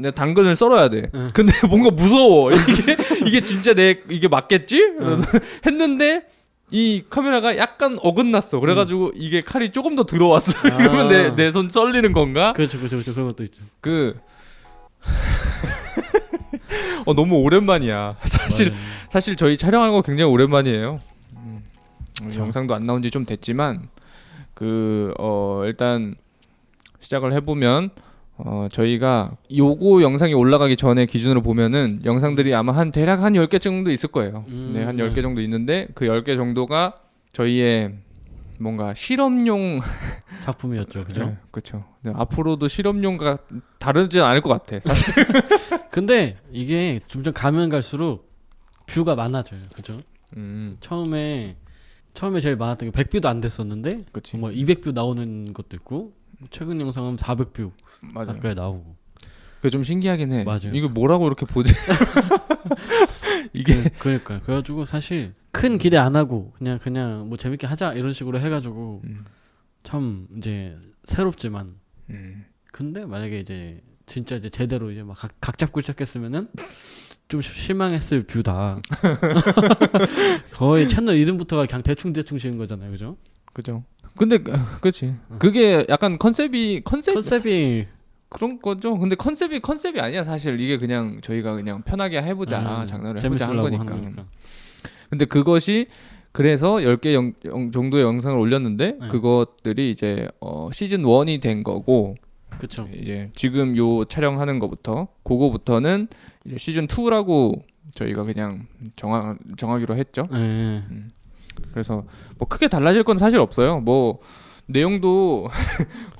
내 당근을 썰어야 돼. 근데 뭔가 무서워. 이게 진짜 이게 맞겠지? 했는데 이 카메라가 약간 어긋났어. 그래가지고 이게 칼이 조금 더 들어왔어. 그러면 내 손 썰리는 건가? 그렇죠. 그런 것도 있죠. 너무 오랜만이야. 사실 저희 촬영하는 거 굉장히 오랜만이에요. 영상도 안 나온 지 좀 됐지만 일단 시작을 해보면 저희가 요거 영상이 올라가기 전에 기준으로 보면은 영상들이 아마 대략 한 10개 정도 있을 거예요. 네, 한 10개 정도 있는데 그 10개 정도가 저희의 뭔가 실험용 작품이었죠. 그죠? 네, 그렇죠. 네, 앞으로도 실험용과 다르진 않을 것 같아. 사실. 근데 이게 점점 가면 갈수록 뷰가 많아져요. 그죠? 처음에 제일 많았던 게 100뷰도 안 됐었는데 그치. 뭐 200뷰 나오는 것도 있고 최근 영상은 400뷰 가까이 나오고. 그게 좀 신기하긴 해. 맞아요. 이거 뭐라고 이렇게 보지? 이게 그러니까 그래가지고 사실 큰 기대 안 하고 그냥 뭐 재밌게 하자 이런 식으로 해가지고 참 이제 새롭지만 근데 만약에 이제 진짜 이제 제대로 이제 막 각 잡고 시작했으면은 좀 실망했을 뷰다. 거의 채널 이름부터가 그냥 대충 지은 거잖아요, 그죠? 그죠. 근데 그렇지. 그게 약간 컨셉이 그런 거죠. 근데 컨셉이 아니야 사실. 이게 그냥 저희가 그냥 편하게 해보자 장르를 해보자 한 거니까. 근데 그것이 그래서 10개 정도의 영상을 올렸는데 그것들이 이제 시즌 1이 된 거고. 그렇죠. 이제 지금 요 촬영하는 거부터 그거부터는 이제 시즌 2라고 저희가 그냥 정하기로 했죠. 그래서 뭐 크게 달라질 건 사실 없어요. 뭐 내용도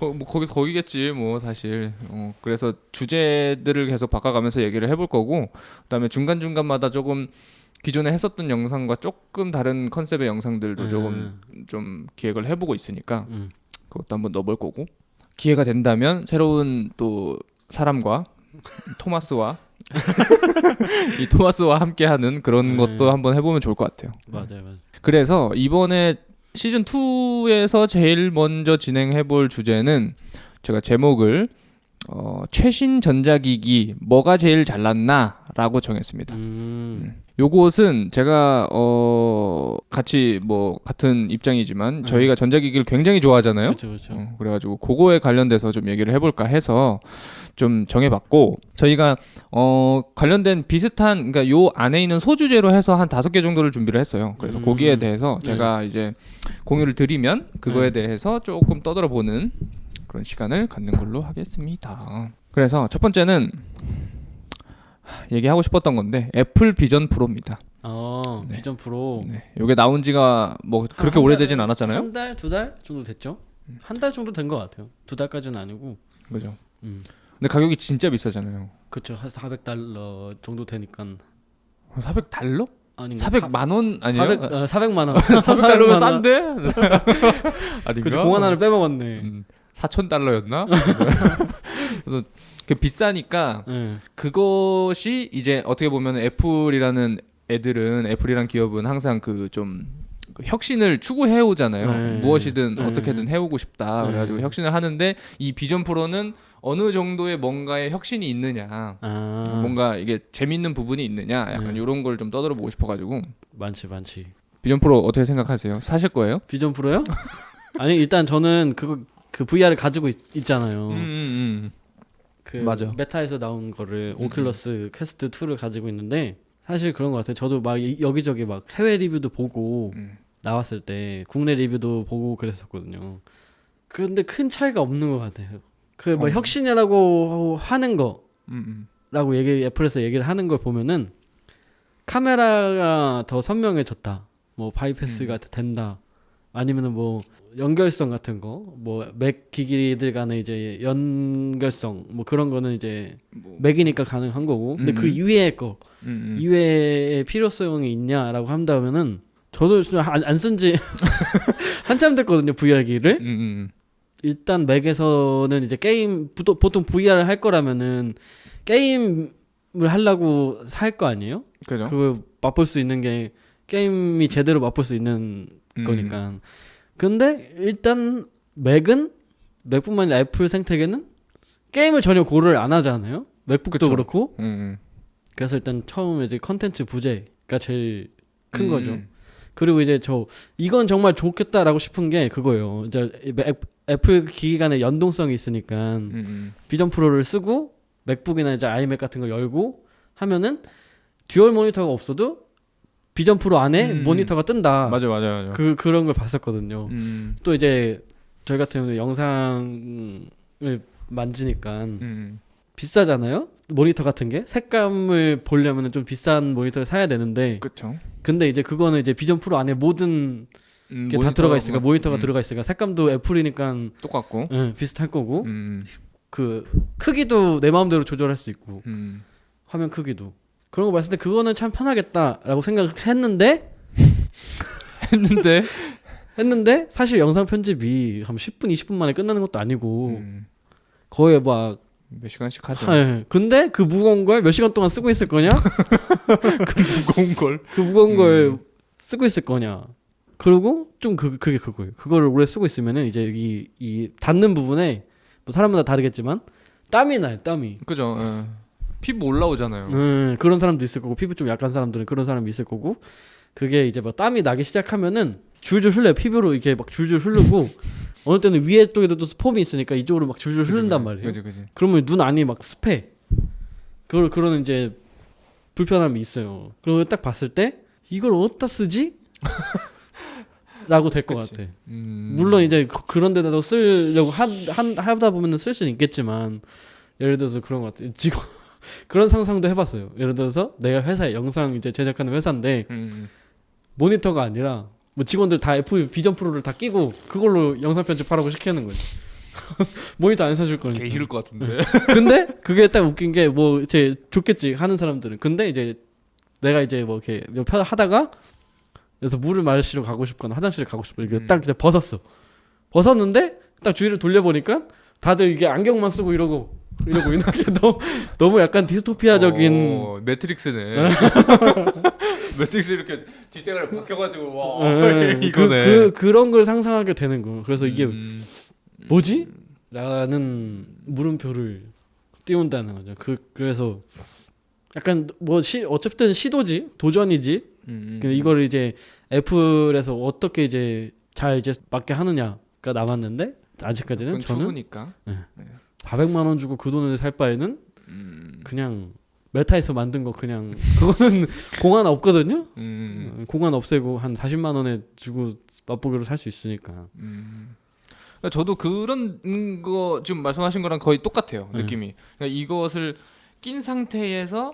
뭐 거기서 거기겠지 뭐 사실. 그래서 주제들을 계속 바꿔가면서 얘기를 해볼 거고, 그다음에 중간중간마다 조금 기존에 했었던 영상과 조금 다른 컨셉의 영상들도 조금 좀 기획을 해보고 있으니까 그것도 한번 넣어볼 거고, 기회가 된다면 새로운 또 사람과 토마스와 함께하는 그런 것도 한번 해보면 좋을 것 같아요. 맞아요. 그래서 이번에 시즌 2에서 제일 먼저 진행해볼 주제는 제가 제목을 최신 전자기기 뭐가 제일 잘났나라고 정했습니다. 요것은 제가 같이 뭐 같은 입장이지만 저희가 전자기기를 굉장히 좋아하잖아요. 그렇죠. 그래가지고 그거에 관련돼서 좀 얘기를 해볼까 해서 좀 정해봤고, 저희가 관련된 비슷한, 그러니까 요 안에 있는 소주제로 해서 한 5개 정도를 준비를 했어요. 그래서 거기에 대해서 제가 이제 공유를 드리면 그거에 대해서 조금 떠들어보는 그런 시간을 갖는 걸로 하겠습니다. 그래서 첫 번째는 얘기하고 싶었던 건데 애플 비전 프로입니다. 네. 비전 프로. 네. 이게 나온 지가 뭐 그렇게 오래되진 않았잖아요. 한 달, 2달 정도 됐죠? 한 달 정도 된 것 같아요. 2달까지는 아니고. 그죠. 근데 가격이 진짜 비싸잖아요. 그렇죠. 한 $400 정도 되니까. $400? 아닌가? 400만 원 아니에요? 400만 원. 400달러면 싼데? 아닌가? 그죠. 공 하나를 빼먹었네. $4,000였나? 그래서 그 비싸니까 그것이 이제 어떻게 보면 애플이라는 기업은 항상 그 좀 혁신을 추구해 오잖아요. 무엇이든 어떻게든 해오고 싶다. 그래가지고 혁신을 하는데 이 비전 프로는 어느 정도의 뭔가의 혁신이 있느냐, 뭔가 이게 재밌는 부분이 있느냐, 약간 이런 걸 좀 떠들어 보고 싶어가지고. 많지. 비전 프로 어떻게 생각하세요? 사실 거예요? 비전 프로요? 아니 일단 저는 그 VR을 가지고 있잖아요. 맞아. 메타에서 나온 거를 오큘러스 퀘스트 2를 가지고 있는데 사실 그런 것 같아요. 저도 막 여기저기 막 해외 리뷰도 보고 나왔을 때 국내 리뷰도 보고 그랬었거든요. 근데 큰 차이가 없는 것 같아요. 그 뭐 혁신이라고 하는 거라고 애플에서 얘기를 하는 걸 보면은 카메라가 더 선명해졌다. 뭐 바이패스가 된다. 아니면은 뭐 연결성 같은 거, 뭐 맥 기기들 간의 이제 연결성, 뭐 그런 거는 이제 맥이니까 가능한 거고. 근데 그 이외의 거, 이외의 필요성이 있냐라고 한다면은 저도 안 쓴 지 한참 됐거든요, VR기를. 일단 맥에서는 이제 게임 보통 VR을 할 거라면은 게임을 하려고 살 거 아니에요? 그죠. 그걸 맛볼 수 있는 게 게임이 제대로 맛볼 수 있는 거니까. 근데 일단 맥뿐만 아니라 애플 생태계는 게임을 전혀 고려를 안 하잖아요. 맥북도 그쵸. 그렇고. 그래서 일단 처음에 이제 컨텐츠 부재가 제일 큰 거죠. 그리고 이제 이건 정말 좋겠다라고 싶은 게 그거예요. 이제 애플 기기 간의 연동성이 있으니까 비전 프로를 쓰고 맥북이나 이제 아이맥 같은 걸 열고 하면은 듀얼 모니터가 없어도 비전 프로 안에 모니터가 뜬다. 맞아. 그런 걸 봤었거든요. 또 이제 저희 같은 경우는 영상을 만지니까 비싸잖아요. 모니터 같은 게 색감을 보려면 좀 비싼 모니터를 사야 되는데. 그렇죠. 근데 이제 그거는 이제 비전 프로 안에 모든 게 다 들어가 있으니까 모니터가 들어가 있으니까 색감도 애플이니까 똑같고 비슷할 거고 그 크기도 내 마음대로 조절할 수 있고 화면 크기도 그런 거 봤을 때 그거는 참 편하겠다라고 생각을 했는데 사실 영상 편집이 한 10분 20분 만에 끝나는 것도 아니고 거의 막 몇 시간씩 하죠. 근데 그 무거운 걸 몇 시간 동안 쓰고 있을 거냐? 그 무거운 걸 쓰고 있을 거냐? 그리고 좀 그게 그거예요. 그거를 오래 쓰고 있으면은 이제 이 닿는 부분에 뭐 사람마다 다르겠지만 땀이 나요. 땀이. 그죠. 피부 올라오잖아요. 그런 사람도 있을 거고 피부 좀 약한 사람들은 그런 사람이 있을 거고 그게 이제 막 땀이 나기 시작하면은 줄줄 흘려요. 피부로 이렇게 막 줄줄 흐르고 어느 때는 위에 쪽에도 또 폼이 있으니까 이쪽으로 막 줄줄 흐른단 말이에요. 그치. 그러면 눈 안이 막 습해. 그런 이제 불편함이 있어요. 그리고 딱 봤을 때 이걸 어디다 쓰지? 라고 될 것 같아. 물론 이제 그런 데다도 쓰려고 하다 보면 쓸 수는 있겠지만 예를 들어서 그런 것 같아. 지금 그런 상상도 해봤어요. 예를 들어서 내가 회사에 영상 이제 제작하는 회사인데 모니터가 아니라 뭐 직원들 다 애플 비전 프로를 다 끼고 그걸로 영상 편집하라고 시키는 거지. 모니터 안 사줄 거니까. 개 싫을 것 같은데. 근데 그게 딱 웃긴 게 뭐 이제 좋겠지 하는 사람들은. 근데 이제 내가 이제 뭐 이렇게 하다가 그래서 물을 마시러 가고 싶거나 화장실에 가고 싶어 이렇게 딱 이제 벗었는데 딱 주위를 돌려보니까 다들 이게 안경만 쓰고 이러고 이렇게 너무 약간 디스토피아적인 매트릭스네. 매트릭스 이렇게 뒷대가리 박혀가지고 와 이거네. 그런 걸 상상하게 되는 거. 그래서 이게 뭐지? 라는 물음표를 띄운다는 거죠. 그래서 약간 뭐 어쨌든 시도지 도전이지. 근데 이걸 이제 애플에서 어떻게 이제 잘 이제 맞게 하느냐가 남았는데 아직까지는 저는 추후니까. 네. 400만 원 주고 그 돈을 살 바에는 그냥 메타에서 만든 거 그냥 그거는 공안 없거든요. 공안 없애고 한 40만 원에 주고 맛보기로 살 수 있으니까. 그러니까 저도 그런 거 지금 말씀하신 거랑 거의 똑같아요. 느낌이. 그러니까 이것을 낀 상태에서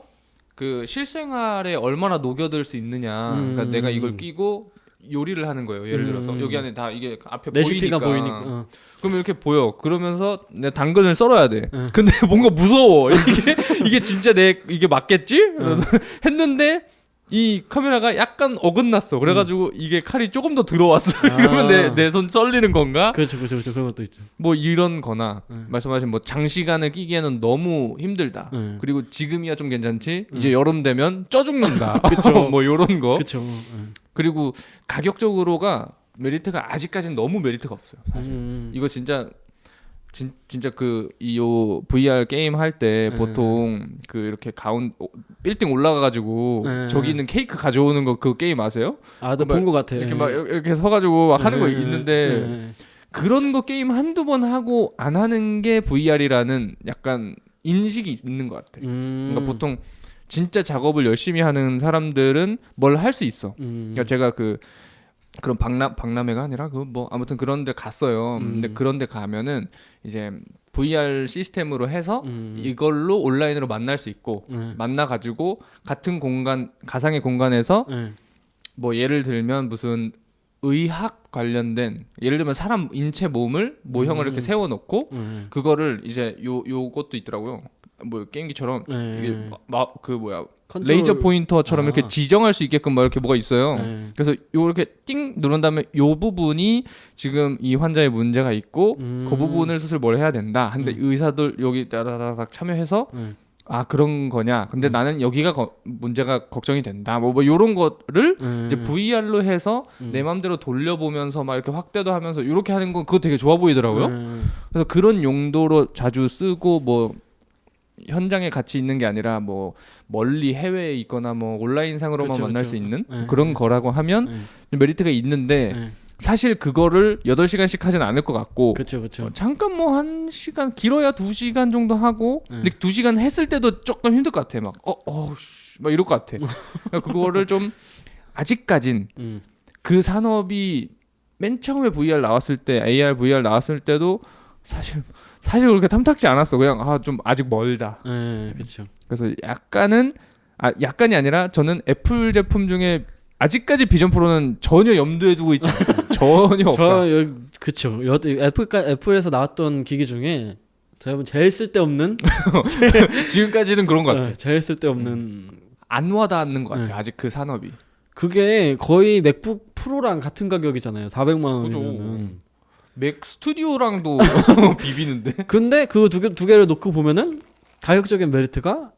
그 실생활에 얼마나 녹여들 수 있느냐. 그러니까 내가 이걸 끼고 요리를 하는 거예요. 예를 들어서 여기 안에 다 이게 앞에 레시피가 보이니까. 그러면 이렇게 보여. 그러면서 내가 당근을 썰어야 돼. 근데 뭔가 무서워. 이게 진짜 이게 맞겠지? 했는데 이 카메라가 약간 어긋났어. 그래가지고 이게 칼이 조금 더 들어왔어. 그러면 내 손 썰리는 건가? 그렇죠. 그런 것도 있죠. 뭐 이런 거나 말씀하신 뭐 장시간을 끼기에는 너무 힘들다. 그리고 지금이야 좀 괜찮지. 이제 여름 되면 쪄 죽는다. 그렇죠. 뭐 이런 거. 그렇죠. 그리고 가격적으로가 메리트가 아직까지는 너무 메리트가 없어요. 사실. 이거 진짜 그 요 VR 게임 할 때 보통 그 이렇게 빌딩 올라가가지고 저기 있는 케이크 가져오는 거 그 게임 아세요? 나 본 거 같아. 이렇게 막 이렇게 서가지고 막 하는 거 있는데 그런 거 게임 한두 번 하고 안 하는 게 VR이라는 약간 인식이 있는 것 같아. 그러니까 보통 진짜 작업을 열심히 하는 사람들은 뭘 할 수 있어. 그러니까 제가 그런 박람회가 아니라 뭐 아무튼 그런 데 갔어요. 근데 그런 데 가면은 이제 VR 시스템으로 해서 이걸로 온라인으로 만날 수 있고 만나 가지고 같은 공간 가상의 공간에서 뭐 예를 들면 무슨 의학 관련된 예를 들면 사람 인체 몸을 모형을 이렇게 세워 놓고 그거를 이제 요것도 있더라고요. 뭐 게임기처럼 이게 레이저 포인터처럼 이렇게 지정할 수 있게끔 막 이렇게 뭐가 있어요. 그래서 요렇게 띵 누른 다음에 요 부분이 지금 이 환자의 문제가 있고 그 부분을 수술 뭘 해야 된다. 근데 의사들 여기 따다닥 참여해서 그런 거냐. 근데 나는 여기가 문제가 걱정이 된다. 뭐 요런 거를 이제 VR로 해서 내 맘대로 돌려보면서 막 이렇게 확대도 하면서 이렇게 하는 건 그거 되게 좋아 보이더라고요. 그래서 그런 용도로 자주 쓰고 뭐 현장에 같이 있는 게 아니라 뭐 멀리 해외에 있거나 뭐 온라인상으로만 그쵸, 만날 그쵸. 수 있는 네, 그런 네. 거라고 하면 네. 메리트가 있는데 네. 사실 그거를 8시간씩 하진 않을 것 같고 그렇죠, 그렇죠. 잠깐 뭐 1시간 길어야 2시간 정도 하고 근데 2시간 했을 때도 조금 힘들 것 같아. 막 막 이럴 것 같아. 그러니까 그거를 좀 아직까진 그 산업이 맨 처음에 VR 나왔을 때 AR, VR 나왔을 때도 사실 그렇게 탐탁지 않았어. 그냥 좀 아직 멀다. 네, 그렇죠. 그래서 약간이 아니라 저는 애플 제품 중에 아직까지 비전 프로는 전혀 염두에 두고 있지 않다. 전혀 없다. 그쵸. 애플에서 나왔던 기기 중에 제일 쓸데없는 지금까지는 그런 것 같아. 제일 쓸데없는 안 와닿는 것 같아. 아직 그 산업이. 그게 거의 맥북 프로랑 같은 가격이잖아요. 400만 원이면은. 맥 스튜디오랑도 비비는데. 근데 그 두 개를 놓고 보면은 가격적인 메리트가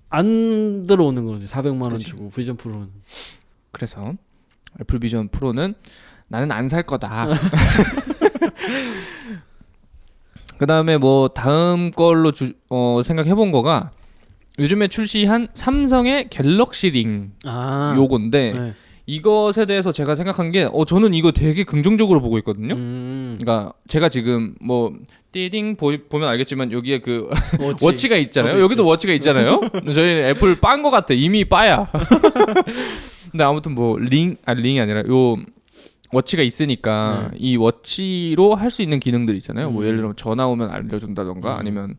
안 들어오는 거지. 400만 원 그치. 주고 비전 프로는. 그래서 애플 비전 프로는 나는 안 살 거다. 그다음에 뭐 다음 걸로 생각해 본 거가 요즘에 출시한 삼성의 갤럭시 링 요건데 네. 이것에 대해서 제가 생각한 게 저는 이거 되게 긍정적으로 보고 있거든요. 그러니까 제가 지금 뭐 띠딩 보면 알겠지만 여기에 그 워치가 있잖아요. 여기도 워치가 있잖아요. 저희 애플 빤 거 같아. 이미 빠야. 근데 아무튼 뭐 링이 아니라 요 워치가 있으니까 이 워치로 할 수 있는 기능들이 있잖아요. 뭐 예를 들면 전화 오면 알려준다던가 아니면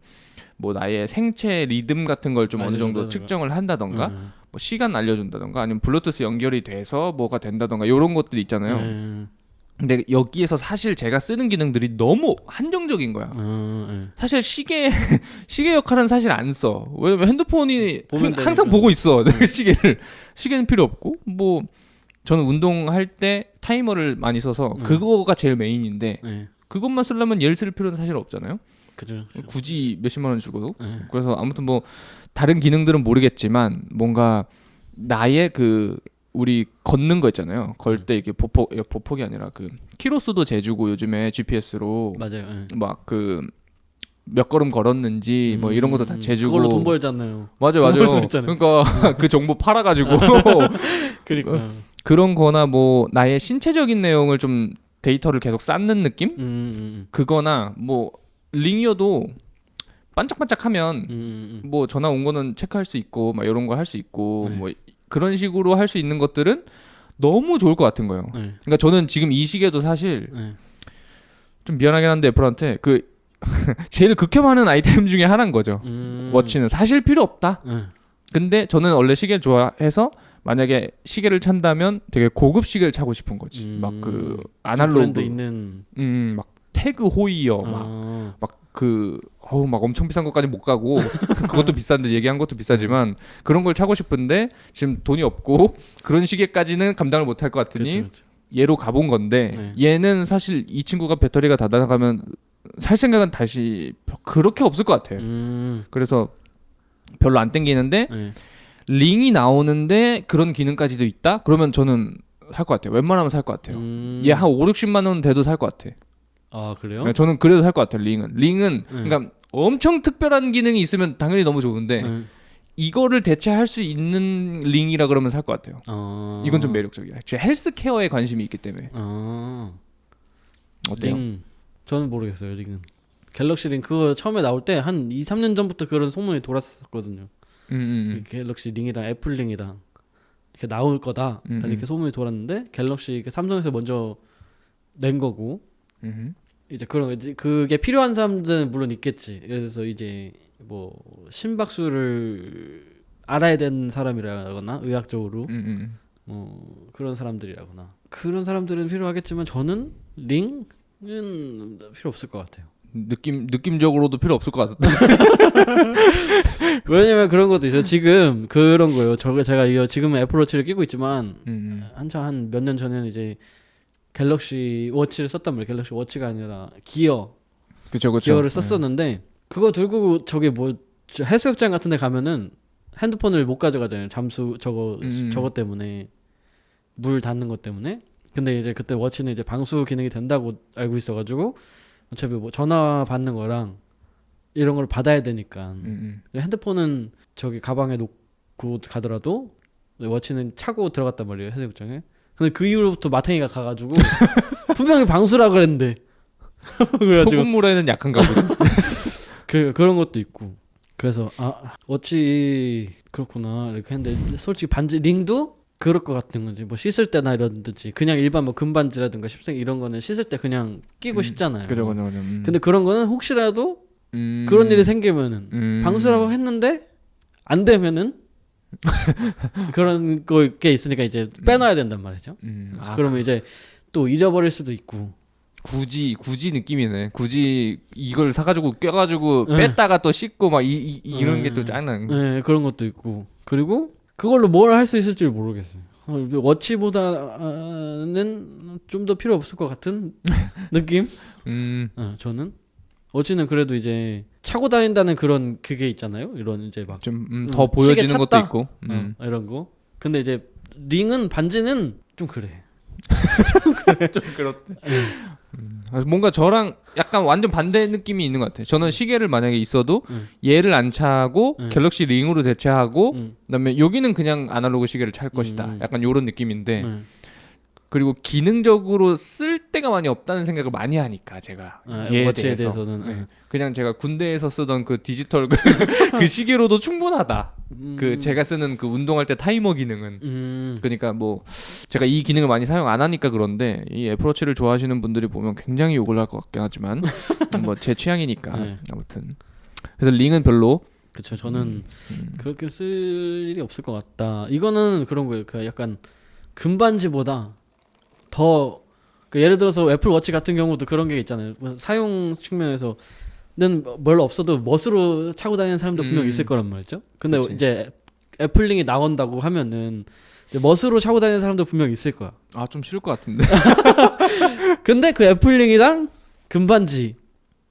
뭐 나의 생체 리듬 같은 걸 좀 어느 정도 측정을 한다던가 뭐 시간 알려준다던가 아니면 블루투스 연결이 돼서 뭐가 된다던가 이런 것들이 있잖아요. 근데 여기에서 사실 제가 쓰는 기능들이 너무 한정적인 거야. 사실 시계 역할은 사실 안 써. 왜냐면 핸드폰이 항상 보고 있어. 내가 시계는 필요 없고 뭐 저는 운동할 때 타이머를 많이 써서 그거가 제일 메인인데 그것만 쓰려면 얘를 쓸 필요는 사실 없잖아요. 그죠. 굳이 몇십만 원 주고도. 그래서 아무튼 뭐 다른 기능들은 모르겠지만 뭔가 나의 우리 걷는 거 있잖아요. 걸 때 이게 보폭이 아니라 그 키로수도 재주고 요즘에 GPS로 맞아요. 막 몇 걸음 걸었는지 뭐 이런 것도 다 재주고 그걸로 돈 벌잖아요. 맞아요. 그러니까 그 정보 팔아가지고 그러니까 그런 거나 뭐 나의 신체적인 내용을 좀 데이터를 계속 쌓는 느낌? 그거나 뭐 링이어도 반짝반짝하면 뭐 전화 온 거는 체크할 수 있고 막 이런 거 할 수 있고 뭐 그런 식으로 할 수 있는 것들은 너무 좋을 것 같은 거예요. 그러니까 저는 지금 이 시계도 사실 좀 미안하긴 한데 애플한테 제일 극혐하는 아이템 중에 하나인 거죠. 워치는 사실 필요 없다. 근데 저는 원래 시계를 좋아해서 만약에 시계를 찬다면 되게 고급 시계를 차고 싶은 거지. 막 아날로그 브랜드 있는 막 태그 호이어 막 엄청 비싼 것까지 못 가고 그것도 비싼데 얘기한 것도 비싸지만 그런 걸 차고 싶은데 지금 돈이 없고 그런 시계까지는 감당을 못 할 것 같으니 그쵸. 얘로 가본 건데 얘는 사실 이 친구가 배터리가 다 나가면 살 생각은 다시 그렇게 없을 것 같아요. 그래서 별로 안 땡기는데 링이 나오는데 그런 기능까지도 있다? 그러면 저는 살 것 같아요. 웬만하면 살 것 같아요. 얘 한 5-60만 원 돼도 살 것 같아. 아 그래요? 저는 그래도 살 것 같아요. 링은 그러니까 엄청 특별한 기능이 있으면 당연히 너무 좋은데 이거를 대체할 수 있는 링이라 그러면 살 것 같아요. 이건 좀 매력적이야. 제 헬스케어에 관심이 있기 때문에. 어때요? 링 저는 모르겠어요. 링은 갤럭시 링 그거 처음에 나올 때 한 2-3년 전부터 그런 소문이 돌았었거든요. 이 갤럭시 링이랑 애플 링이랑 이렇게 나올 거다 이렇게 소문이 돌았는데 갤럭시 삼성에서 먼저 낸 거고 이제 그게 필요한 사람들은 물론 있겠지. 예를 들어서 이제 뭐 심박수를 알아야 되는 사람이라거나 의학적으로 그런 사람들이라거나 그런 사람들은 필요하겠지만 저는 링은 필요 없을 것 같아요. 느낌적으로도 필요 없을 것 같아. 왜냐면 그런 것도 있어요. 지금 그런 거예요. 제가 이거 지금은 애플워치를 끼고 있지만 한참 한 몇 년 전에는 이제 갤럭시 워치를 썼단 말이에요. 갤럭시 워치가 아니라 기어를 썼었는데 그거 들고 저기 뭐 해수욕장 같은 데 가면은 핸드폰을 못 가져가잖아요. 저거 때문에 물 닿는 것 때문에. 근데 이제 그때 워치는 이제 방수 기능이 된다고 알고 있어가지고 어차피 뭐 전화 받는 거랑 이런 걸 받아야 되니까 핸드폰은 저기 가방에 놓고 가더라도 워치는 차고 들어갔단 말이에요 해수욕장에. 근데 그 이후로부터 마탱이가 가가지고 분명히 방수라 그랬는데 그래가지고 소금물에는 약한가 보지. 그런 것도 있고. 그래서 어찌 그렇구나 이렇게 했는데 솔직히 반지 링도 그럴 것 같은 거지. 뭐 씻을 때나 이런듯이 그냥 일반 뭐 금반지라든가 10생 이런 거는 씻을 때 그냥 끼고 씻잖아요. 그죠. 근데 그런 거는 혹시라도 그런 일이 생기면은 방수라고 했는데 안 되면은 그런 게 있으니까 이제 빼놔야 된단 말이죠. 그러면 이제 또 잃어버릴 수도 있고. 굳이 느낌이네. 굳이 이걸 사가지고 껴가지고 뺐다가 또 씻고 막 이런 게 또 짱나. 네, 그런 것도 있고. 그리고 그걸로 뭘 할 수 있을지 모르겠어요. 워치보다는 좀 더 필요 없을 것 같은 느낌? 저는 워치는 그래도 이제 차고 다닌다는 그런 그게 있잖아요. 이런 이제 막 좀 더 보여지는 것도 있고. 이런 거. 근데 이제 링은 반지는 좀 그래. 좀 그렇대. 뭔가 저랑 약간 완전 반대 느낌이 있는 것 같아요. 저는 시계를 만약에 있어도 얘를 안 차고 갤럭시 링으로 대체하고 그다음에 여기는 그냥 아날로그 시계를 찰 것이다. 약간 요런 느낌인데 그리고 기능적으로 쓸 데가 많이 없다는 생각을 많이 하니까 제가 워치에 대해서는 그냥 제가 군대에서 쓰던 그 디지털 그 시계로도 충분하다. 그 제가 쓰는 그 운동할 때 타이머 기능은 그러니까 뭐 제가 이 기능을 많이 사용 안 하니까 그런데 이 애플워치를 좋아하시는 분들이 보면 굉장히 욕을 할 것 같긴 하지만 뭐 제 취향이니까 아무튼 그래서 링은 별로. 그렇죠. 저는 그렇게 쓸 일이 없을 것 같다. 이거는 그런 거예요. 그 약간 금반지보다 더 예를 들어서 애플워치 같은 경우도 그런 게 있잖아요. 사용 측면에서는 별로 없어도 멋으로 차고 다니는 사람도 분명 있을 거란 말이죠. 근데 그치. 이제 애플링이 나온다고 하면은 멋으로 차고 다니는 사람도 분명 있을 거야. 좀 싫을 것 같은데. 근데 그 애플링이랑 금반지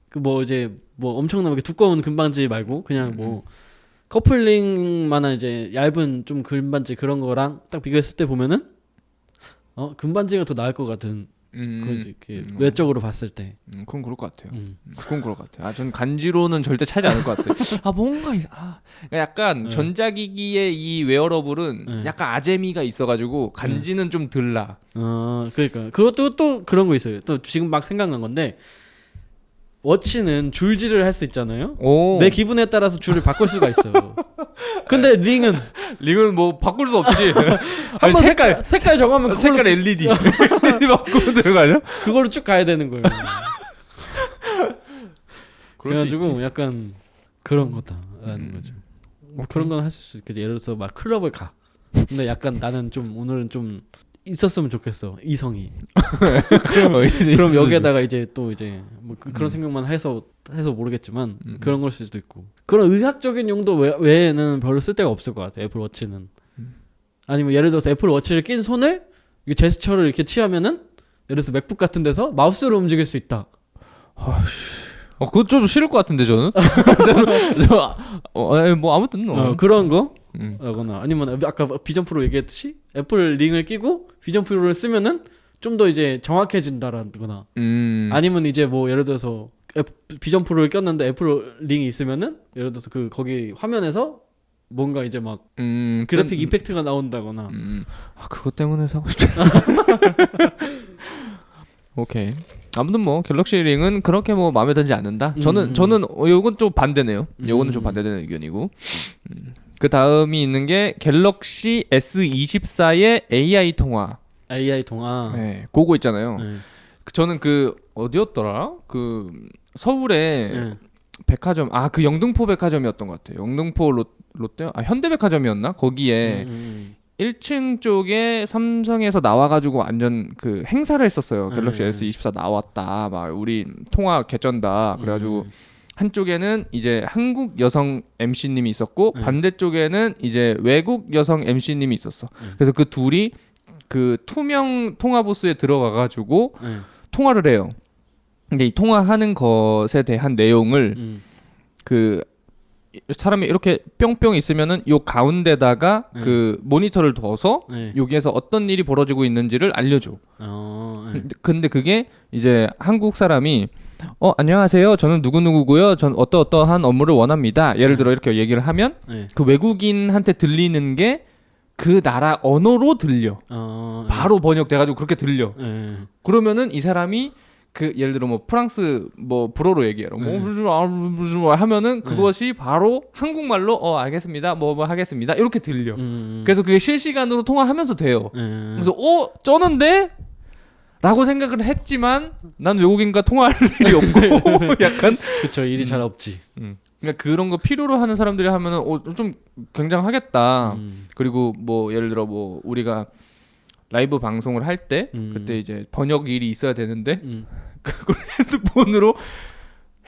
그 뭐 이제 뭐 엄청나게 두꺼운 금반지 말고 그냥 뭐 커플링만한 이제 얇은 좀 금반지 그런 거랑 딱 비교했을 때 보면은 금반지가 더 나을 것 같은 외적으로 봤을 때. 그건 그럴 것 같아요. 그건 그럴 것 같아요. 전 간지로는 절대 차지 않을 것 같아요. 뭔가 그러니까 약간 전자기기의 이 웨어러블은 약간 아재미가 있어가지고 간지는 좀 덜 나. 그러니까 그것도 또 그런 거 있어요. 또 지금 막 생각난 건데 워치는 줄질을 할 수 있잖아요. 내 기분에 따라서 줄을 바꿀 수가 있어요. 근데 링은 뭐 바꿀 수 없지. 한번 색깔 정하면 색깔 LED 바꾸면 되는 거 아니야? 그걸로 쭉 가야 되는 거예요. 그래가지고 약간 그런 거다라는 거죠. 뭐 그런 건 할 수 있겠지. 예를 들어서 막 클럽을 가. 근데 약간 나는 좀 오늘은 좀 있었으면 좋겠어 이성이. 그럼 여기에다가 이제 또 이제 뭐 그런 생각만 해서 모르겠지만 그런 걸 수도 있고. 그런 의학적인 용도 외에는 별로 쓸 데가 없을 것 같아 애플워치는. 아니면 예를 들어서 애플워치를 낀 손을 이 제스처를 이렇게 취하면은 예를 들어서 맥북 같은 데서 마우스로 움직일 수 있다. 그거 좀 싫을 것 같은데 저는. 뭐 아무튼 그런 거. 하거나 아니면 아까 비전 프로 얘기했듯이 애플 링을 끼고 비전 프로를 쓰면은 좀 더 이제 정확해진다라거나 아니면 이제 뭐 예를 들어서 비전 프로를 꼈는데 애플 링이 있으면은 예를 들어서 그 거기 화면에서 뭔가 이제 막 그래픽 이펙트가 나온다거나 그것 때문에 사고 싶지 오케이. 아무튼 뭐 갤럭시 링은 그렇게 뭐 마음에 들지 않는다. 저는 요건 좀 반대네요. 요거는 좀 반대되는 의견이고. 그 다음이 있는 게 갤럭시 S24의 AI 통화. 네, 그거 있잖아요. 저는 그 어디였더라? 그 서울에 백화점 그 영등포 백화점이었던 것 같아요. 영등포 롯데 현대백화점이었나? 거기에 1층 쪽에 삼성에서 나와가지고 완전 그 행사를 했었어요. 갤럭시 S24 나왔다. 막 우리 통화 개쩐다. 그래가지고 한쪽에는 이제 한국 여성 MC님이 있었고 반대쪽에는 이제 외국 여성 MC님이 있었어. 그래서 그 둘이 그 투명 통화 부스에 들어가가지고 통화를 해요. 근데 이 통화하는 것에 대한 내용을 그 사람이 이렇게 뿅뿅 있으면은 요 가운데다가 그 모니터를 둬서 여기에서 어떤 일이 벌어지고 있는지를 알려줘. 근데 그게 이제 한국 사람이 안녕하세요. 저는 누구누구고요. 전 어떠어떠한 업무를 원합니다. 예를 들어 이렇게 얘기를 하면 네. 그 외국인한테 들리는 게 그 나라 언어로 들려. 바로 번역돼가지고 그렇게 들려. 네. 그러면은 이 사람이 그 예를 들어 뭐 프랑스 뭐 불어로 얘기해라. 뭐 하면은 그것이 바로 한국말로 알겠습니다. 뭐 하겠습니다. 이렇게 들려. 그래서 그게 실시간으로 통화하면서 돼요. 그래서 쩌는데? 라고 생각을 했지만 난 외국인과 통화할 일이 없고 약간 그쵸 일이 잘 없지. 그러니까 그런 거 필요로 하는 사람들이 하면은 좀 굉장하겠다. 그리고 뭐 예를 들어 뭐 우리가 라이브 방송을 할 때 그때 이제 번역 일이 있어야 되는데 그걸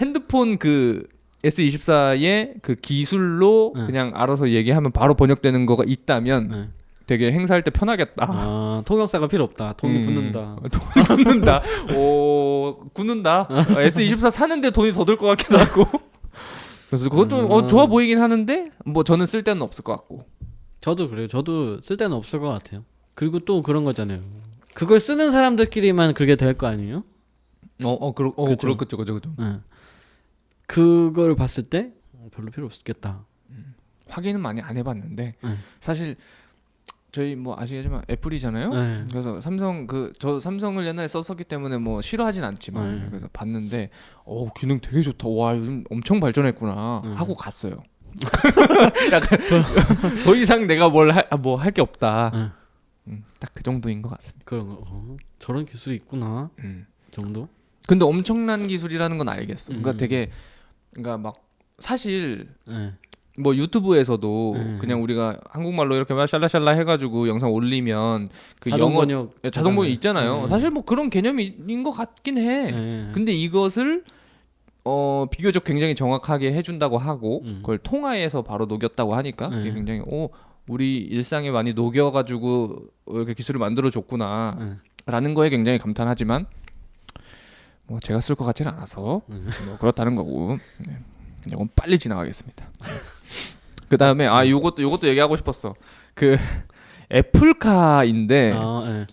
핸드폰 그 S24의 그 기술로 그냥 알아서 얘기하면 바로 번역되는 거가 있다면 되게 행사할 때 편하겠다. 통역사가 필요 없다. 돈이 붙는다. 돈이 붙는다. 굳는다. S24 사는데 돈이 더 들 것 같기도 하고. 그래서 그건 좀 좋아 보이긴 하는데 뭐 저는 쓸 데는 없을 것 같고. 저도 그래요. 저도 쓸 데는 없을 것 같아요. 그리고 또 그런 거잖아요. 그걸 쓰는 사람들끼리만 그게 될 거 아니에요? 그렇죠. 네. 그걸 봤을 때 별로 필요 없겠다. 확인은 많이 안 해봤는데 사실 저희 뭐 아시겠지만 애플이잖아요. 네. 그래서 저 삼성을 옛날에 썼었기 때문에 뭐 싫어하진 않지만 그래서 봤는데 기능 되게 좋다. 와 요즘 엄청 발전했구나 하고 갔어요. 약간 더 이상 내가 뭘 할 게 없다. 딱 그 정도인 것 같습니다. 그런 거 저런 기술이 있구나 정도. 근데 엄청난 기술이라는 건 알겠어. 그러니까 되게 그러니까 막 사실 뭐 유튜브에서도 그냥 우리가 한국말로 이렇게 막 샬라샬라 해가지고 영상 올리면 그 자동 영어 번역 자동 번역 있잖아요. 사실 뭐 그런 개념인 것 같긴 해. 근데 이것을 비교적 굉장히 정확하게 해준다고 하고 그걸 통화해서 바로 녹였다고 하니까 그게 굉장히 우리 일상에 많이 녹여가지고 이렇게 기술을 만들어줬구나 라는 거에 굉장히 감탄하지만 뭐 제가 쓸 것 같지는 않아서 뭐 그렇다는 거고 이건 빨리 지나가겠습니다. 그 다음에 요것도 얘기하고 싶었어. 그 애플카인데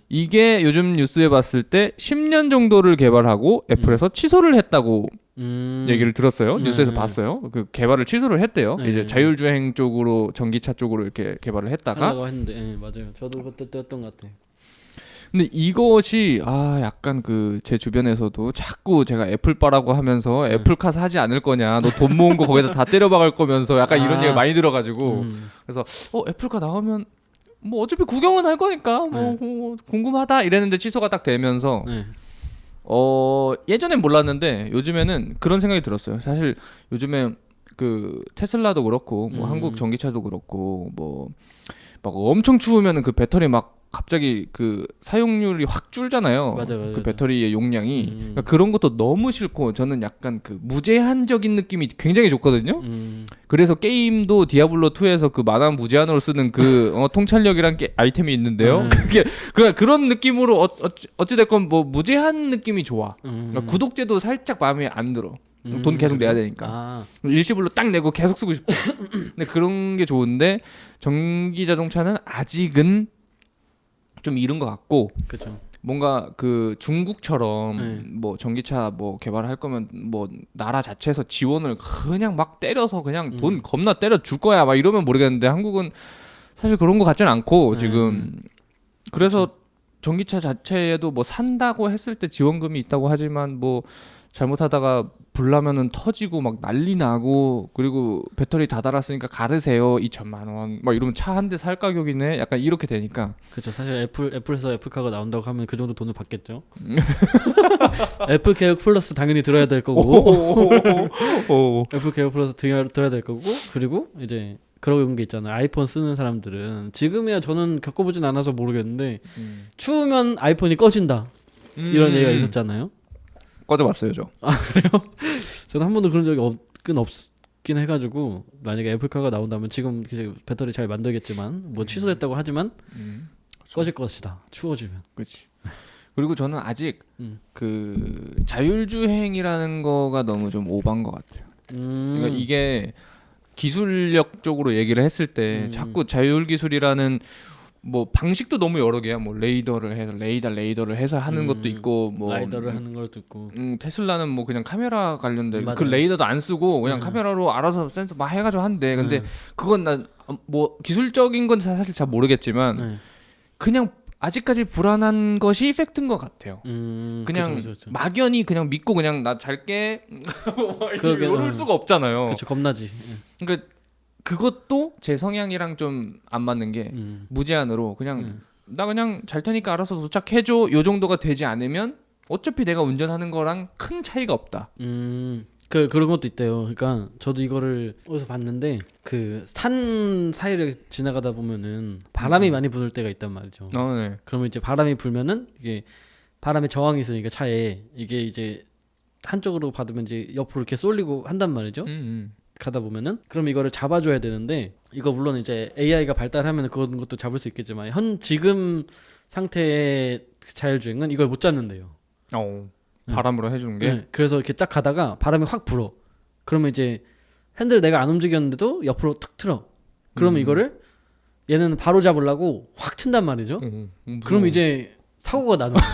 이게 요즘 뉴스에 봤을 때 10년 정도를 개발하고 애플에서 취소를 했다고 얘기를 들었어요. 뉴스에서 봤어요. 그 개발을 취소를 했대요. 이제 자율주행 쪽으로 전기차 쪽으로 이렇게 개발을 했다가 하려고 했는데 맞아요. 저도 그때 때였던 것 같아요. 근데 이것이 약간 그 제 주변에서도 자꾸 제가 애플바라고 하면서 애플카 사지 않을 거냐, 너 돈 모은 거 거기다 다 때려박을 거면서 약간 이런 얘기를 많이 들어가지고 그래서 애플카 나오면 뭐 어차피 구경은 할 거니까 뭐 궁금하다 이랬는데 취소가 딱 되면서 예전엔 몰랐는데 요즘에는 그런 생각이 들었어요. 사실 요즘에 그 테슬라도 그렇고 뭐 한국 전기차도 그렇고 뭐 막 엄청 추우면은 그 배터리 막 갑자기 그 사용률이 확 줄잖아요. 맞아. 그 배터리의 용량이 그러니까 그런 것도 너무 싫고 저는 약간 그 무제한적인 느낌이 굉장히 좋거든요. 그래서 게임도 디아블로 2에서 그 만화 무제한으로 쓰는 그 통찰력이란 아이템이 있는데요. 그게 그런 느낌으로 어찌 됐건 뭐 무제한 느낌이 좋아. 그러니까 구독제도 살짝 마음에 안 들어. 돈 계속 내야 되니까 일시불로 딱 내고 계속 쓰고 싶어. 근데 그런 게 좋은데 전기 자동차는 아직은 좀 이른 것 같고 그쵸. 뭔가 그 중국처럼 뭐 전기차 뭐 개발할 거면 뭐 나라 자체에서 지원을 그냥 막 때려서 그냥 돈 겁나 때려 줄 거야 막 이러면 모르겠는데 한국은 사실 그런 거 같지는 않고 지금 그래서 전기차 자체에도 뭐 산다고 했을 때 지원금이 있다고 하지만 뭐 잘못하다가 불나면은 터지고 막 난리 나고 그리고 배터리 다 달았으니까 가르세요 2천만 원 막 이러면 차 한 대 살 가격이네 약간 이렇게 되니까 그렇죠. 사실 애플에서 애플카가 나온다고 하면 그 정도 돈을 받겠죠. 애플 개혁 플러스 당연히 들어야 될 거고 애플 개혁 플러스 들어야 될 거고 그리고 이제 그런 게 있잖아요. 아이폰 쓰는 사람들은 지금이야 저는 겪어보진 않아서 모르겠는데 추우면 아이폰이 꺼진다 이런 얘기가 있었잖아요. 꺼져봤어요 저. 그래요? 저는 한 번도 그런 적이 없긴 해가지고 만약에 애플카가 나온다면 지금 배터리 잘 만들겠지만 뭐 취소됐다고 하지만 꺼질 것이다. 추워지면. 그렇지. 그리고 저는 아직 그 자율주행이라는 거가 너무 좀 오반 것 같아요. 그러니까 이게 기술력 쪽으로 얘기를 했을 때 자꾸 자율기술이라는 뭐 방식도 너무 여러 개야. 뭐 레이더를 해서 하는 것도 있고, 뭐 라이더를 하는 것도 있고. 테슬라는 뭐 그냥 카메라 관련된 맞아요. 그 레이더도 안 쓰고 그냥 카메라로 알아서 센서 막 해가지고 한대. 근데 그건 난 뭐 기술적인 건 사실 잘 모르겠지만 그냥 아직까지 불안한 것이 팩트인 것 같아요. 그냥 그쵸. 막연히 그냥 믿고 그냥 나 잘게 이럴 수가 없잖아요. 그렇죠, 겁나지. 그러니까 그것도 제 성향이랑 좀 안 맞는 게 무제한으로 그냥 나 그냥 잘 테니까 알아서 도착해줘 요 정도가 되지 않으면 어차피 내가 운전하는 거랑 큰 차이가 없다. 그런 것도 있대요. 그러니까 저도 이거를 어디서 봤는데 그 산 사이를 지나가다 보면은 바람이 많이 부는 때가 있단 말이죠. 네. 그러면 이제 바람이 불면은 이게 바람의 저항이 있으니까 차에 이게 이제 한쪽으로 받으면 이제 옆으로 이렇게 쏠리고 한단 말이죠. 가다 보면은 그럼 이거를 잡아줘야 되는데 이거 물론 이제 AI가 발달하면 그런 것도 잡을 수 있겠지만 지금 상태의 자율주행은 이걸 못 잡는데요. 바람으로 해주는 게. 네, 그래서 이렇게 딱 가다가 바람이 확 불어. 그러면 이제 핸들 내가 안 움직였는데도 옆으로 툭 틀어. 그러면 이거를 얘는 바로 잡으려고 확 튼단 말이죠. 그럼 이제 사고가 나는 거예요.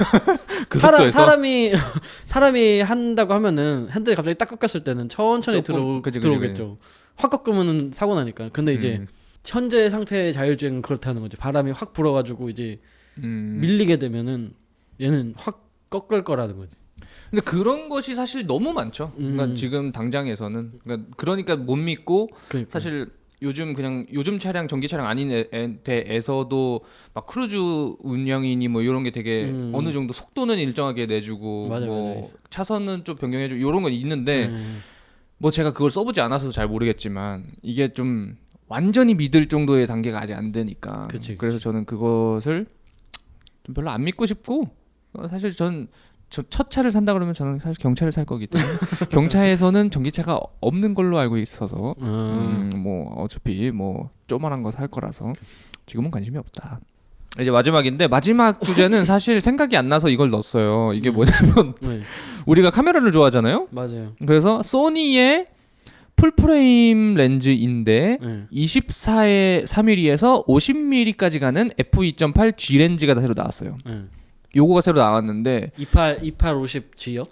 그 속도에서? 사람이 한다고 하면은 핸들이 갑자기 딱 꺾였을 때는 천천히 그치. 들어오겠죠. 확 꺾으면은 사고 나니까. 근데 이제 현재 상태의 자율주행은 그렇다는 거죠. 바람이 확 불어가지고 이제 밀리게 되면은 얘는 확 꺾을 거라는 거지. 근데 그런 것이 사실 너무 많죠. 그러니까 지금 당장에서는 그러니까 못 믿고 그러니까. 사실 요즘 차량 전기 차량 아닌 데에서도 막 크루즈 운영이니 뭐 이런 게 되게 어느 정도 속도는 일정하게 내주고 맞아요. 뭐 차선은 좀 변경해주고 이런 건 있는데 뭐 제가 그걸 써보지 않아서 잘 모르겠지만 이게 좀 완전히 믿을 정도의 단계가 아직 안 되니까. 그치. 그래서 저는 그것을 좀 별로 안 믿고 싶고 사실 첫 차를 산다 그러면 저는 사실 경차를 살 거기 때문에 경차에서는 전기차가 없는 걸로 알고 있어서 뭐 어차피 뭐 조만한 거 살 거라서 지금은 관심이 없다. 이제 마지막인데 마지막 주제는 사실 생각이 안 나서 이걸 넣었어요. 이게 뭐냐면 우리가 카메라를 좋아하잖아요. 맞아요. 그래서 소니의 풀프레임 렌즈인데 24에 3mm에서 50mm까지 가는 f2.8 G 렌즈가 새로 나왔어요. 요거가 새로 나왔는데 2850G요?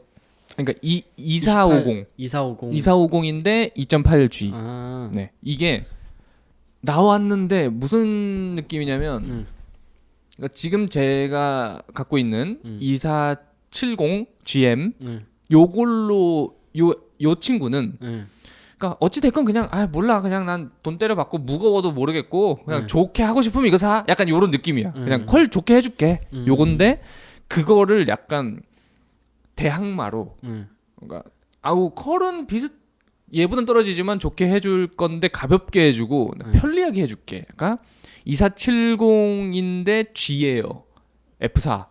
그러니까 2450 2450인데 2.8G. 네. 이게 나왔는데 무슨 느낌이냐면 그러니까 지금 제가 갖고 있는 2470GM 요걸로 요 친구는 그러니까 어찌 됐건 그냥 몰라 그냥 난 돈 때려 받고 무거워도 모르겠고 그냥 좋게 하고 싶으면 이거 사 약간 요런 느낌이야. 그냥 퀄 좋게 해줄게 요건데 그거를 약간 대항마로 그러니까 퀄은 얘보단 떨어지지만 좋게 해줄 건데 가볍게 해주고 편리하게 해줄게. 그러니까 2470인데 G예요. F4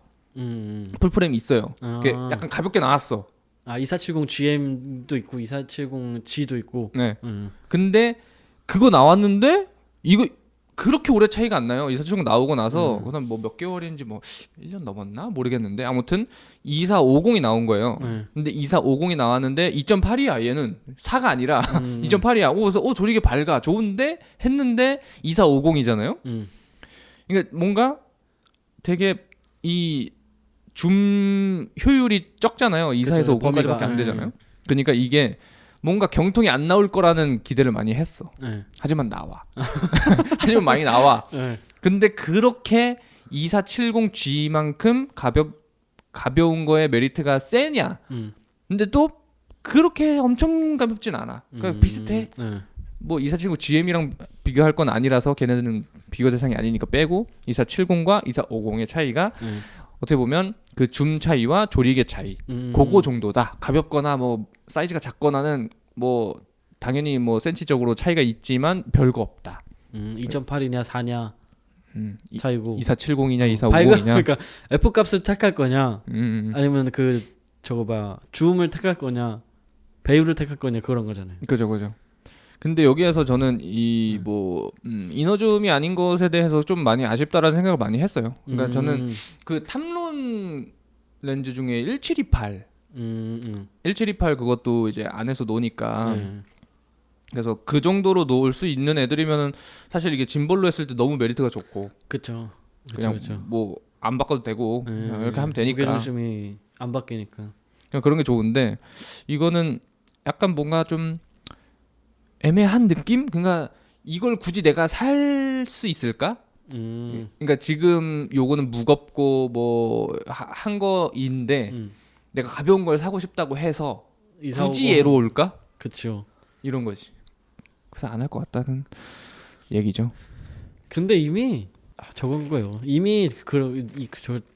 풀프레임 있어요. 약간 가볍게 나왔어. 2470GM도 있고 2470G도 있고. 네. 근데 그거 나왔는데 이거 그렇게 오래 차이가 안 나요. 2470 나오고 나서 그다음 뭐 몇 개월인지 뭐 1년 넘었나 모르겠는데 아무튼 2450이 나온 거예요. 근데 2450이 나왔는데 2.8이야. 얘는 4가 아니라 2.8이야. 그래서 조리개 밝아. 좋은데 했는데 2450이잖아요. 그러니까 뭔가 되게 이 줌 효율이 적잖아요. 2사에서 5까지밖에 안 되잖아요. 그러니까 이게 뭔가 경통이 안 나올 거라는 기대를 많이 했어. 하지만 나와. 하지만 많이 나와. 근데 그렇게 2470G만큼 가벼운 거에 메리트가 세냐? 근데 또 그렇게 엄청 가볍진 않아. 그러니까 비슷해. 뭐 2470GM이랑 비교할 건 아니라서 걔네들은 비교 대상이 아니니까 빼고 2470과 2450의 차이가 어떻게 보면 그 줌 차이와 조리개 차이 그거 정도다. 가볍거나 뭐 사이즈가 작거나는 뭐 당연히 뭐 센치적으로 차이가 있지만 별거 없다. 2.8이냐 4냐 차이고 2470이냐 2450이냐 그러니까 F 값을 택할 거냐 아니면 그 저거 봐 줌을 택할 거냐 배율을 택할 거냐 그런 거잖아요. 그죠. 근데 여기에서 저는 이 뭐 이너줌이 아닌 것에 대해서 좀 많이 아쉽다라는 생각을 많이 했어요. 그러니까 저는 그 탐론 렌즈 중에 1728 1728 그것도 이제 안에서 노니까 그래서 그 정도로 놓을 수 있는 애들이면은 사실 이게 짐볼로 했을 때 너무 메리트가 좋고 그렇죠. 그냥 그쵸. 뭐 안 바꿔도 되고 그냥 이렇게 하면 되니까 무게중심이 안 바뀌니까. 그냥 그런 게 좋은데 이거는 약간 뭔가 좀 애매한 느낌? 그러니까 이걸 굳이 내가 살 수 있을까? 그러니까 지금 요거는 무겁고 뭐 한 거인데 내가 가벼운 걸 사고 싶다고 해서 굳이 얘로 올까? 그렇죠. 이런 거지. 그래서 안 할 것 같다는 얘기죠. 근데 이미 저건 거예요. 이미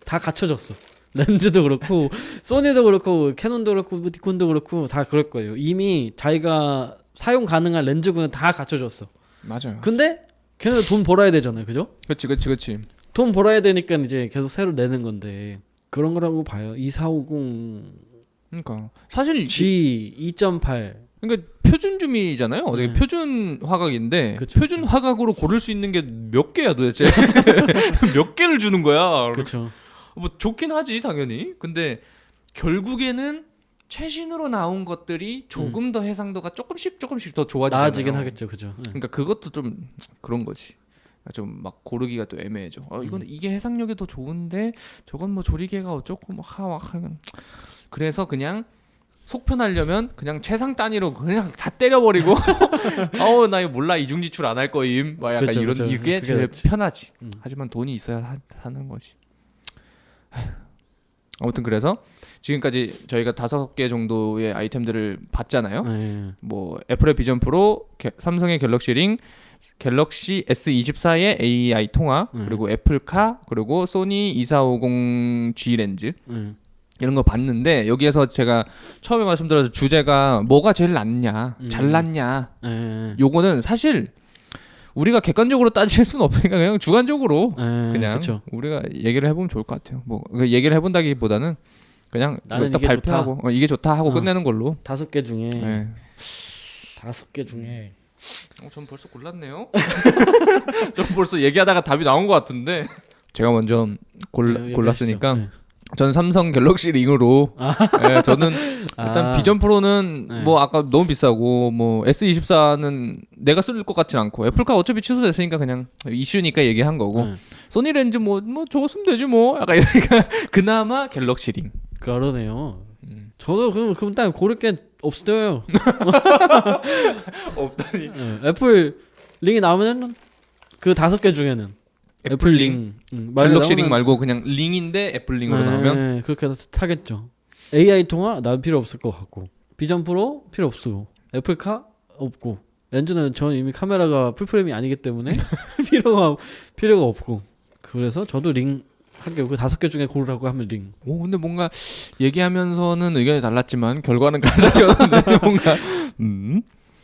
다 갖춰졌어. 렌즈도 그렇고 소니도 그렇고 캐논도 그렇고 니콘도 그렇고 다 그럴 거예요. 이미 자기가 사용 가능한 렌즈군은 다 갖춰졌어. 맞아요. 근데 걔네도 돈 벌어야 되잖아요, 그죠? 그렇지. 돈 벌어야 되니까 이제 계속 새로 내는 건데 그런 거라고 봐요. 2450 그러니까 사실 G 2.8 그러니까 표준줌이잖아요. 어떻게 네. 표준 화각인데 그쵸, 표준 화각으로 고를 수 있는 게 몇 개야 도대체? 몇 개를 주는 거야? 그렇죠. 뭐 좋긴 하지 당연히. 근데 결국에는 최신으로 나온 것들이 조금 더 해상도가 조금씩 더 좋아지잖아요. 나아지긴 하겠죠, 그죠? 네. 그러니까 그것도 좀 그런 거지. 좀 막 고르기가 또 애매해져. 이거는 이게 해상력이 더 좋은데 저건 뭐 조리개가 어쩌고 뭐 하면 그래서 그냥 속편하려면 그냥 최상 단위로 그냥 다 때려버리고 나 이거 몰라 이중지출 안 할 거임. 막 약간 그쵸, 이런 그쵸. 이게 그게 제일 낫지. 편하지. 하지만 돈이 있어야 하는 거지. 아무튼 그래서 지금까지 저희가 5개 정도의 아이템들을 봤잖아요. 네. 뭐 애플의 비전 프로, 삼성의 갤럭시 링, 갤럭시 S24의 AI 통화, 그리고 애플카, 그리고 소니 2450G 렌즈 이런 거 봤는데 여기에서 제가 처음에 말씀드렸던 주제가 뭐가 제일 낫냐, 잘났냐. 요거는 사실 우리가 객관적으로 따질 수는 없으니까 그냥 주관적으로 그냥 그쵸. 우리가 얘기를 해보면 좋을 것 같아요. 뭐 얘기를 해본다기보다는 그냥 나는 딱 이게 발표하고 이게 좋다 하고 끝내는 걸로. 5개 중에 네. 5개 중에 전 벌써 골랐네요. 전 벌써 얘기하다가 답이 나온 것 같은데 제가 먼저 골랐으니까 네. 저는 삼성 갤럭시 링으로 네, 저는 일단 비전 프로는 네. 뭐 아까 너무 비싸고 뭐 S24는 내가 쓸 것 같진 않고 애플카 어차피 취소됐으니까 그냥 이슈니까 얘기한 거고 소니 렌즈 뭐 저거 쓰면 되지 뭐 약간 이러니까 그나마 갤럭시 링. 그러네요. 저도 그럼 딱 고를 게 없어요. 없다니. 애플 링이 나오면 그 5개 중에는 애플 링, 갤럭시 링 말고 그냥 링인데 애플 링으로 나오면 그렇게 해서 타겠죠. AI 통화 난 필요 없을 것 같고 비전 프로 필요 없고 애플카 없고 렌즈는 저는 이미 카메라가 풀프레임이 아니기 때문에 필요가 없고 그래서 저도 링 할게요. 그 5개 중에 고르라고 하면 링. 오 근데 뭔가 얘기하면서는 의견이 달랐지만 결과는 같아졌는데 뭔가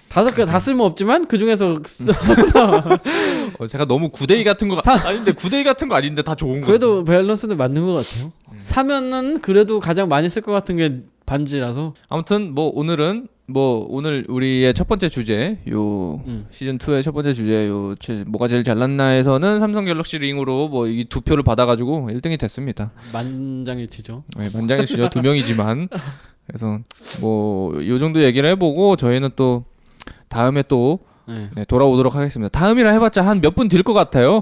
5개 다 쓸모 없지만 그 중에서 제가 너무 구데이 같은 거 아닌데 구데이 같은 거 아닌데 다 좋은 거. 그래도 밸런스는 맞는 것 같아요. 사면은 그래도 가장 많이 쓸 것 같은 게 반지라서. 아무튼 뭐 오늘 우리의 첫 번째 주제 요 시즌 2의 첫 번째 주제 요 뭐가 제일 잘났나에서는 삼성 갤럭시 링으로 뭐 이 2표를 받아가지고 1등이 됐습니다. 만장일치죠. 네, 만장일치죠. 2명이지만 그래서 뭐 요 정도 얘기를 해보고 저희는 또 다음에 또 네, 돌아오도록 하겠습니다. 다음이라 해봤자 한 몇 분 딜 것 같아요.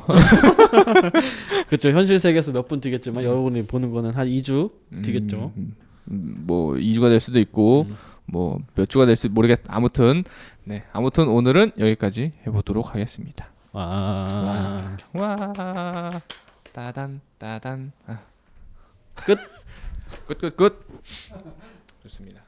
그렇죠. 현실 세계에서 몇 분 뒤겠지만 여러분이 보는 거는 한 2주 뒤겠죠. 뭐 2주가 될 수도 있고 뭐 몇 주가 될지 아무튼 오늘은 여기까지 해보도록 하겠습니다. 와. 따단 끝. 끝. 좋습니다.